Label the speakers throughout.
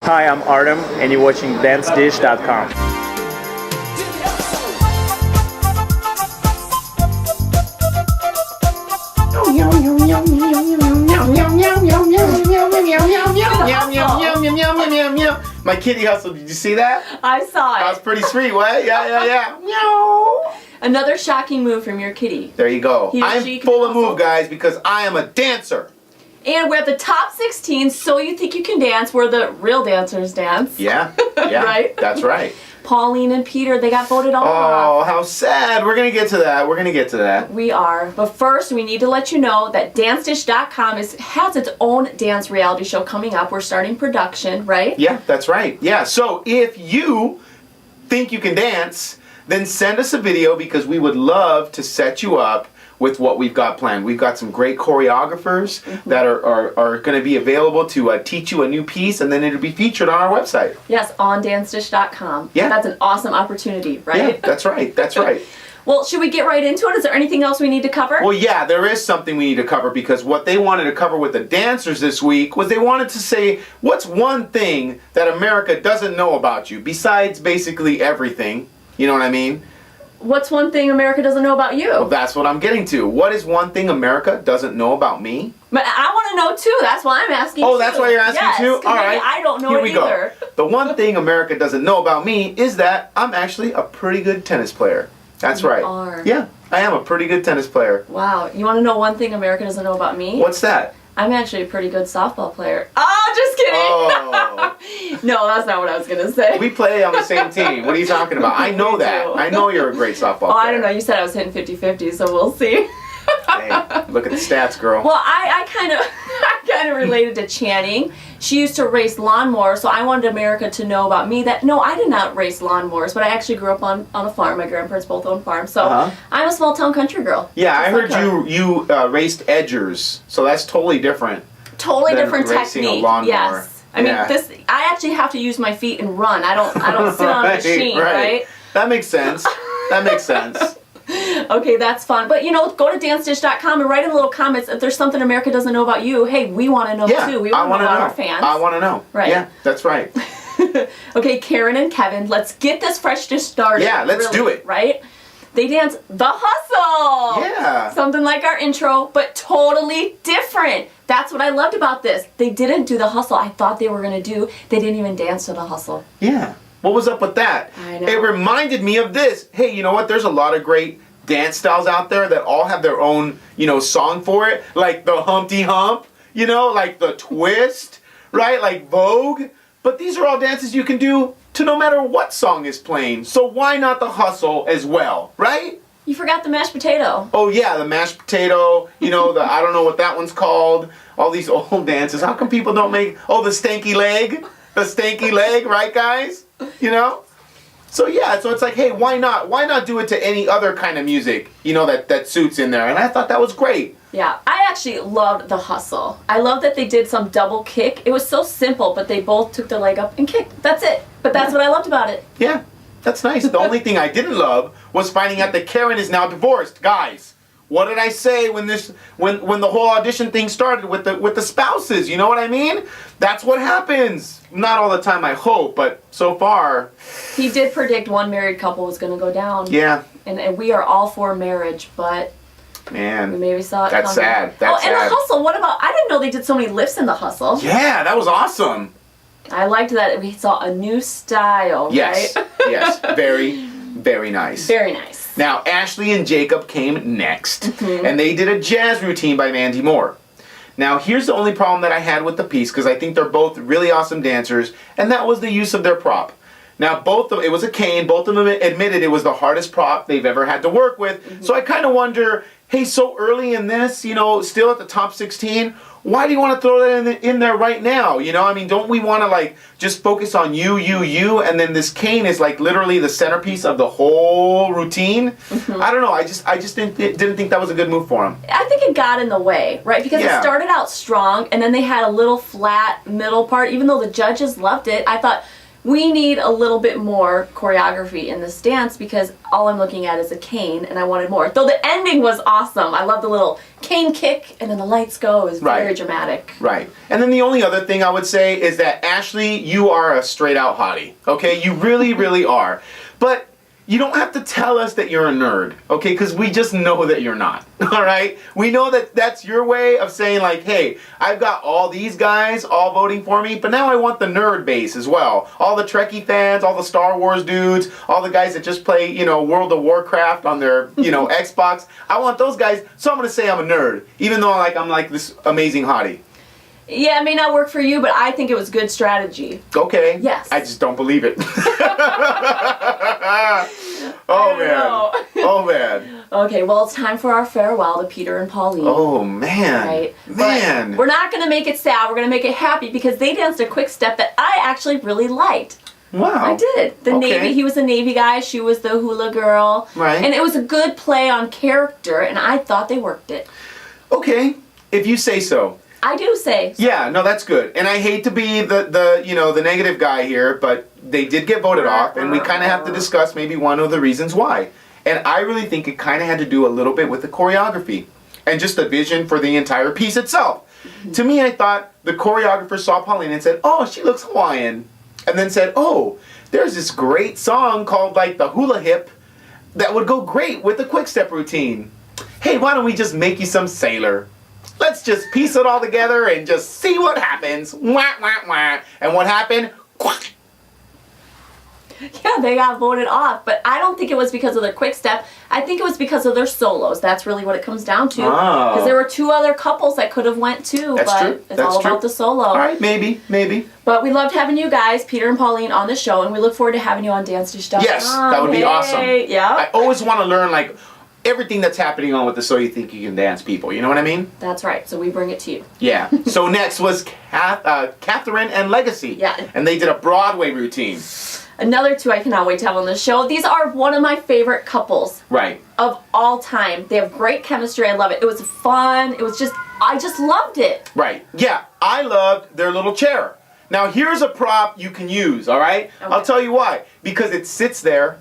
Speaker 1: Hi, I'm Artem, and you're watching DanceDish.com.
Speaker 2: My kitty hustle, did you see that?
Speaker 3: I saw it.
Speaker 2: That was pretty sweet, what? Yeah. Meow.
Speaker 3: Another shocking move from your kitty.
Speaker 2: There you go. I'm full of move, guys, because I am a dancer.
Speaker 3: And we're at the top 16, So You Think You Can Dance, where the real dancers dance.
Speaker 2: Yeah.
Speaker 3: Right?
Speaker 2: That's right.
Speaker 3: Pauline and Peter, they got voted off.
Speaker 2: Oh, how sad. We're going to get to that.
Speaker 3: We are. But first, we need to let you know that DanceDish.com has its own dance reality show coming up. We're starting production, right?
Speaker 2: Yeah, that's right. Yeah, so if you think you can dance, then send us a video because we would love to set you up with what we've got planned. We've got some great choreographers that are going to be available to teach you a new piece, and then it'll be featured on our website.
Speaker 3: Yes, on DanceDish.com.
Speaker 2: Yeah.
Speaker 3: That's an awesome opportunity, right?
Speaker 2: Yeah, that's right.
Speaker 3: Well, should we get right into it? Is there anything else we need to cover?
Speaker 2: Well, yeah, there is something we need to cover because what they wanted to cover with the dancers this week was they wanted to say, what's one thing that America doesn't know about you besides basically everything? You know what I mean?
Speaker 3: What's one thing America doesn't know about you?
Speaker 2: Well, that's what I'm getting to. What is one thing America doesn't know about me?
Speaker 3: But I want to know too. That's why I'm asking.
Speaker 2: Oh, that's why you're asking too? All right.
Speaker 3: I don't know
Speaker 2: Here
Speaker 3: it
Speaker 2: we
Speaker 3: either.
Speaker 2: Go. The one thing America doesn't know about me is that I'm actually a pretty good tennis player. That's right.
Speaker 3: You are.
Speaker 2: Yeah, I am a pretty good tennis player.
Speaker 3: Wow. You want to know one thing America doesn't know about me?
Speaker 2: What's that?
Speaker 3: I'm actually a pretty good softball player. Oh, just kidding.
Speaker 2: Oh.
Speaker 3: No, that's not what I was going to say.
Speaker 2: We play on the same team. What are you talking about? I know that. I know you're a great softball player.
Speaker 3: Oh, I don't know. You said I was hitting 50-50, so we'll see.
Speaker 2: Hey, look at the stats, girl.
Speaker 3: Well, I kind of related to chanting. She used to race lawnmowers, so I wanted America to know about me that, no, I did not race lawnmowers, but I actually grew up on a farm. My grandparents both owned farms, so I'm a small-town country girl.
Speaker 2: Yeah, I heard you raced edgers, so that's totally different.
Speaker 3: Totally different
Speaker 2: racing
Speaker 3: technique.
Speaker 2: A lawnmower.
Speaker 3: Yes. I mean, I actually have to use my feet and run. I don't sit on a machine, right?
Speaker 2: That makes sense.
Speaker 3: Okay, that's fun. But, go to DanceDish.com and write in the little comments if there's something America doesn't know about you. Hey, we want to know too. We want to know about our fans.
Speaker 2: I want to know.
Speaker 3: Right.
Speaker 2: Yeah, that's right.
Speaker 3: Okay, Karen and Kevin, let's get this freshness started.
Speaker 2: Yeah, let's do it.
Speaker 3: Right? They dance The Hustle.
Speaker 2: Yeah.
Speaker 3: Something like our intro, but totally different. That's what I loved about this. They didn't do The Hustle I thought they were going to do. They didn't even dance to The Hustle.
Speaker 2: Yeah. What was up with that?
Speaker 3: I know.
Speaker 2: It reminded me of this. Hey, you know what? There's a lot of great dance styles out there that all have their own, song for it. Like the Humpty Hump, like the twist, right? Like Vogue. But these are all dances you can do to no matter what song is playing. So why not the hustle as well, right?
Speaker 3: You forgot the mashed potato.
Speaker 2: Oh yeah, the mashed potato, the I don't know what that one's called. All these old dances. How come people don't make, the stanky leg? The stanky leg, right guys? So yeah, so it's like, hey, why not? Why not do it to any other kind of music, that suits in there? And I thought that was great.
Speaker 3: Yeah, I actually loved The Hustle. I love that they did some double kick. It was so simple, but they both took their leg up and kicked. That's it. But that's what I loved about it.
Speaker 2: Yeah, that's nice. The only thing I didn't love was finding out that Karen is now divorced. Guys, what did I say when the whole audition thing started with the spouses? You know what I mean? That's what happens. Not all the time, I hope, but so far.
Speaker 3: He did predict one married couple was going to go down.
Speaker 2: Yeah.
Speaker 3: And we are all for marriage, but
Speaker 2: man,
Speaker 3: we maybe saw it
Speaker 2: that's
Speaker 3: coming.
Speaker 2: sad. That's
Speaker 3: and
Speaker 2: sad.
Speaker 3: The Hustle. What about? I didn't know they did so many lifts in The Hustle.
Speaker 2: Yeah, that was awesome.
Speaker 3: I liked that we saw a new style.
Speaker 2: Yes.
Speaker 3: Right?
Speaker 2: Yes. Very, very nice.
Speaker 3: Very nice.
Speaker 2: Now, Ashleigh and Jakob came next, and they did a jazz routine by Mandy Moore. Now, here's the only problem that I had with the piece, because I think they're both really awesome dancers, and that was the use of their prop. Now, it was a cane. Both of them admitted it was the hardest prop they've ever had to work with. So I kind of wonder, hey, so early in this, still at the top 16, why do you want to throw that in there right now? Don't we want to just focus on you, and then this cane is literally the centerpiece of the whole routine? I don't know. I just didn't think that was a good move for him.
Speaker 3: I think it got in the way, right? Because it started out strong, and then they had a little flat middle part. Even though the judges loved it, I thought, we need a little bit more choreography in this dance because all I'm looking at is a cane and I wanted more. Though the ending was awesome. I love the little cane kick and then the lights go. It was very dramatic.
Speaker 2: Right. And then the only other thing I would say is that Ashleigh, you are a straight out hottie. Okay? You really, really are. But you don't have to tell us that you're a nerd, okay? Because we just know that you're not, all right? We know that that's your way of saying like, hey, I've got all these guys all voting for me, but now I want the nerd base as well. All the Trekkie fans, all the Star Wars dudes, all the guys that just play, you know, World of Warcraft on their, you know, Xbox. I want those guys, so I'm going to say I'm a nerd, even though I'm like this amazing hottie.
Speaker 3: Yeah, it may not work for you, but I think it was good strategy.
Speaker 2: Okay.
Speaker 3: Yes.
Speaker 2: I just don't believe it.
Speaker 3: Oh, man.
Speaker 2: Oh, man.
Speaker 3: Okay, well, it's time for our farewell to Peter and Pauline.
Speaker 2: Oh, man.
Speaker 3: Right?
Speaker 2: Man.
Speaker 3: But we're not going to make it sad. We're going to make it happy because they danced a quick step that I actually really liked.
Speaker 2: Wow.
Speaker 3: I did. The Navy, he was a Navy guy. She was the hula girl.
Speaker 2: Right.
Speaker 3: And it was a good play on character, and I thought they worked it.
Speaker 2: Okay, if you say so.
Speaker 3: I do say so.
Speaker 2: Yeah, no, that's good. And I hate to be the you know, the negative guy here, but they did get voted off, and we kind of have to discuss maybe one of the reasons why. And I really think it kind of had to do a little bit with the choreography and just the vision for the entire piece itself. Mm-hmm. To me, I thought the choreographer saw Pauline and said, oh, she looks Hawaiian. And then said, oh, there's this great song called like the Hula Hip that would go great with the quick step routine. Hey, why don't we just make you some sailor? Let's just piece it all together and just see what happens. Wah, wah, wah. And what happened? Quack.
Speaker 3: Yeah, they got voted off, but I don't think it was because of their quick step. I think it was because of their solos. That's really what it comes down to. Because there were two other couples that could have went too,
Speaker 2: That's
Speaker 3: but
Speaker 2: true.
Speaker 3: it's
Speaker 2: That's
Speaker 3: all
Speaker 2: true.
Speaker 3: about the solo.
Speaker 2: All right, maybe.
Speaker 3: But we loved having you guys, Peter and Pauline, on the show, and we look forward to having you on DanceDish.com.
Speaker 2: Yes, that would be awesome.
Speaker 3: Yeah.
Speaker 2: I always want to learn like everything that's happening on with the So You Think You Can Dance people. You know what I mean?
Speaker 3: That's right. So we bring it to you.
Speaker 2: Yeah. So next was Kathryn and Legacy.
Speaker 3: Yeah.
Speaker 2: And they did a Broadway routine.
Speaker 3: Another two I cannot wait to have on the show. These are one of my favorite couples.
Speaker 2: Right.
Speaker 3: Of all time. They have great chemistry. I love it. It was fun. It was just, I just loved it.
Speaker 2: Right. Yeah. I loved their little chair. Now here's a prop you can use, all right? Okay. I'll tell you why. Because it sits there.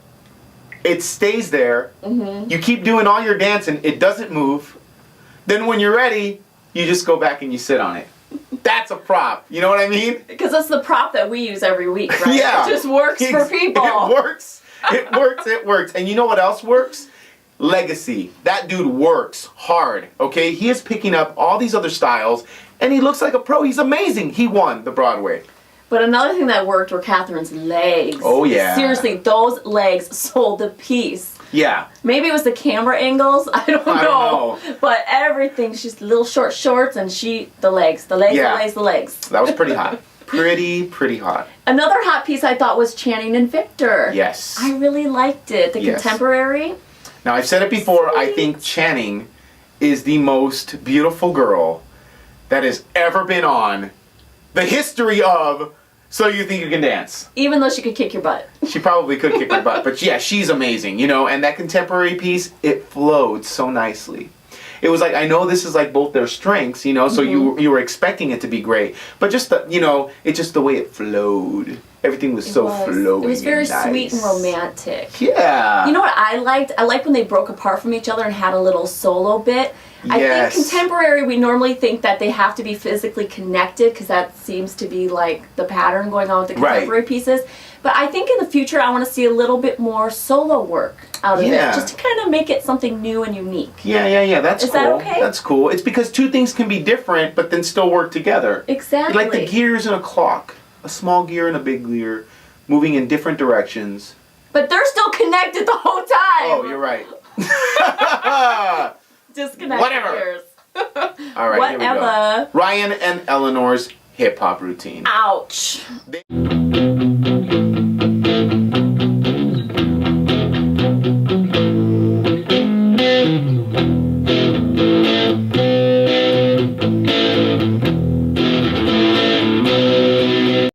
Speaker 2: It stays there. Mm-hmm. You keep doing all your dancing. It doesn't move. Then when you're ready, you just go back and you sit on it. That's a prop. You know what I mean?
Speaker 3: Because that's the prop that we use every week, right?
Speaker 2: Yeah.
Speaker 3: It just works for people.
Speaker 2: It works. It works. It works. And you know what else works? Legacy. That dude works hard, okay? He is picking up all these other styles, and he looks like a pro. He's amazing. He won the Broadway.
Speaker 3: But another thing that worked were Kathryn's legs.
Speaker 2: Oh, yeah.
Speaker 3: Seriously, those legs sold the piece.
Speaker 2: Yeah.
Speaker 3: Maybe it was the camera angles. I don't know. But everything, she's little short shorts and the legs. The legs.
Speaker 2: That was pretty hot. Pretty hot.
Speaker 3: Another hot piece I thought was Channing and Victor.
Speaker 2: Yes.
Speaker 3: I really liked it. The contemporary.
Speaker 2: Now, I've said it before. Sweet. I think Channing is the most beautiful girl that has ever been on the history of So You Think You Can Dance.
Speaker 3: Even though she could kick your butt.
Speaker 2: She probably could kick my butt. But yeah, she's amazing, you know. And that contemporary piece, it flowed so nicely. It was like, I know this is like both their strengths, you know, so you were expecting it to be great. But just the, you know, it's just the way it flowed. Everything was so flowing.
Speaker 3: It was very
Speaker 2: nice.
Speaker 3: sweet and romantic.
Speaker 2: Yeah.
Speaker 3: You know what I liked? I liked when they broke apart from each other and had a little solo bit. I think contemporary, we normally think that they have to be physically connected because that seems to be like the pattern going on with the contemporary pieces. But I think in the future I want to see a little bit more solo work out of it, just to kind of make it something new and unique.
Speaker 2: Yeah, that's cool.
Speaker 3: Is that okay?
Speaker 2: That's cool. It's because two things can be different but then still work together.
Speaker 3: Exactly.
Speaker 2: Like the gears in a clock. A small gear and a big gear moving in different directions.
Speaker 3: But they're still connected the whole time.
Speaker 2: Oh, you're right.
Speaker 3: Disconnected
Speaker 2: Whatever.
Speaker 3: gears.
Speaker 2: All right, here we go. Ryan and Ellenor's hip-hop routine.
Speaker 3: Ouch.